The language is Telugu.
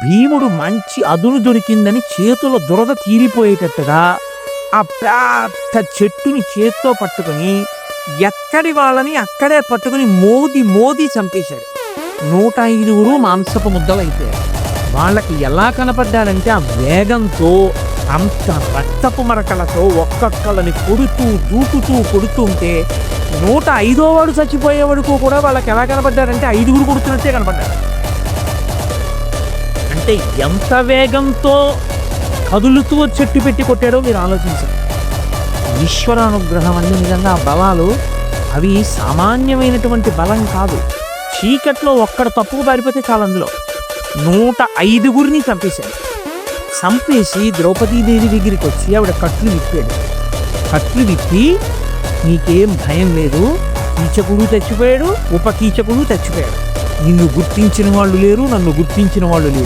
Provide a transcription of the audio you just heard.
భీముడు మంచి అదును దొరికిందని చేతుల దురద తీరిపోయేటట్టుగా ఆ పెద్ద చెట్టుని చేత్తో పట్టుకుని ఎక్కడి వాళ్ళని అక్కడే పట్టుకుని మోది మోది చంపేశాడు. 105 మాంసపు ముద్దలైపోయారు. వాళ్ళకి ఎలా కనపడ్డాడంటే ఆ వేగంతో అంత రక్తపు మరకలతో ఒక్కొక్కళ్ళని కొడుతూ దూకుతూ కొడుతుంటే 105వ వాడు చచ్చిపోయే వరకు కూడా వాళ్ళకి ఎలా కనపడ్డారంటే 5 కొడుతున్నట్టే కనపడ్డారు. అంటే ఎంత వేగంతో కదులుతూ చెట్టు పెట్టి కొట్టాడో మీరు ఆలోచించారు. ఈశ్వరానుగ్రహం అన్ని నిజంగా బలాలు అవి సామాన్యమైనటువంటి బలం కాదు. చీకట్లో ఒక్కడ తప్పుకు పారిపోతే చాలు, అందులో 105 చంపేశాడు. చంపేసి ద్రౌపదీదేవి దగ్గరికి వచ్చి ఆవిడ కట్లు విప్పాడు. కట్లు విప్పి నీకేం భయం లేదు, కీచకుడు చచ్చిపోయాడు, ఉపకీచకుడు చచ్చిపోయాడు, నిన్ను గుర్తించిన వాళ్ళు లేరు, నన్ను గుర్తించిన వాళ్ళు లేరు.